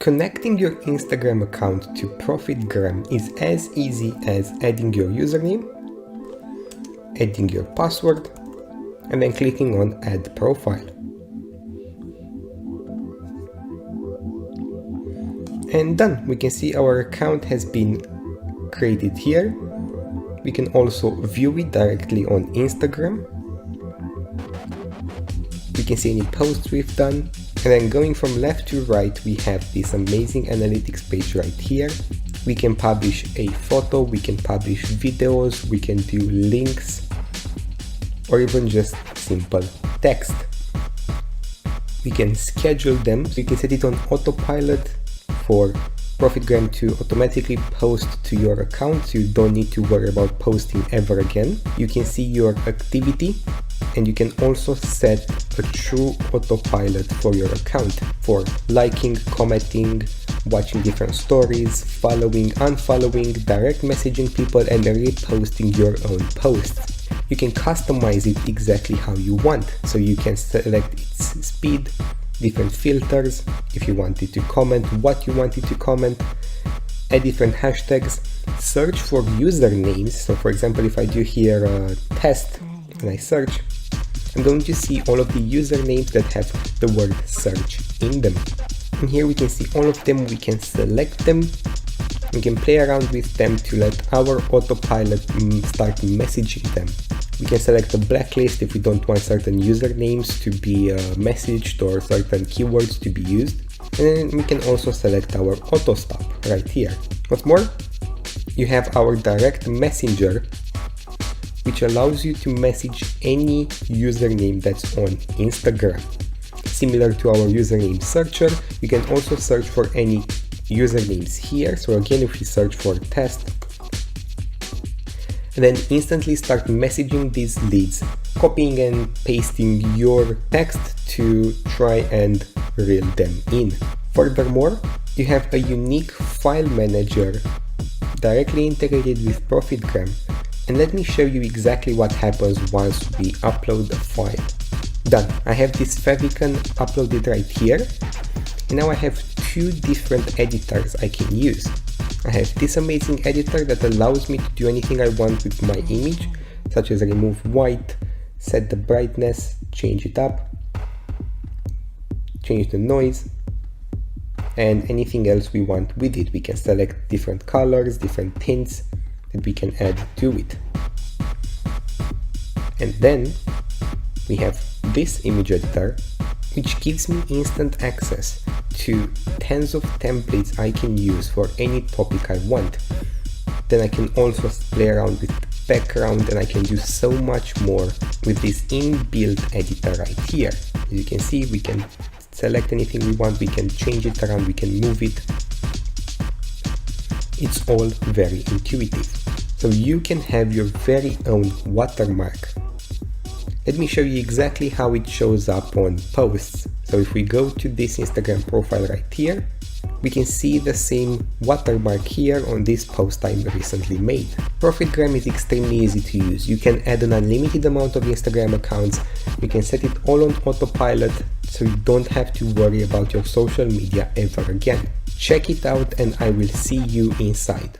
Connecting your Instagram account to ProfitGram is as easy as adding your username, adding your password, and then clicking on Add Profile. And done. We can see our account has been created here. We can also view it directly on Instagram. We can see any posts we've done. And then going from left to right, we have this amazing analytics page right here. We can publish a photo, we can publish videos, we can do links, or even just simple text. We can schedule them. We can set it on autopilot for ProfitGram to automatically post to your account, so you don't need to worry about posting ever again. You can see your activity, and you can also set a true autopilot for your account for liking, commenting, watching different stories, following, unfollowing, direct messaging people, and reposting your own posts. You can customize it exactly how you want, so you can select its speed, different filters, if you wanted to comment, what you wanted to comment, add different hashtags, search for usernames. So for example, if I do here a test and I search, I'm going to see all of the usernames that have the word search in them. And here we can see all of them, we can select them, we can play around with them to let our autopilot start messaging them. We can select a blacklist if we don't want certain usernames to be messaged or certain keywords to be used. And then we can also select our auto stop right here. What's more, you have our direct messenger, which allows you to message any username that's on Instagram. Similar to our username searcher, you can also search for any usernames here. So again, if we search for test, and then instantly start messaging these leads, copying and pasting your text to try and reel them in. Furthermore, you have a unique file manager directly integrated with ProfitGram. And let me show you exactly what happens once we upload a file. Done. I have this favicon uploaded right here. And now I have two different editors I can use. I have this amazing editor that allows me to do anything I want with my image, such as remove white, set the brightness, change it up, change the noise, and anything else we want with it. We can select different colors, different tints that we can add to it. And then we have this image editor, which gives me instant access to tens of templates I can use for any topic I want. Then I can also play around with background, and I can do so much more with this inbuilt editor right here. As you can see, we can select anything we want, we can change it around, we can move it. It's all very intuitive. So you can have your very own watermark. Let me show you exactly how it shows up on posts. So if we go to this Instagram profile right here, we can see the same watermark here on this post I recently made. ProfitGram is extremely easy to use. You can add an unlimited amount of Instagram accounts. You can set it all on autopilot, so you don't have to worry about your social media ever again. Check it out, and I will see you inside.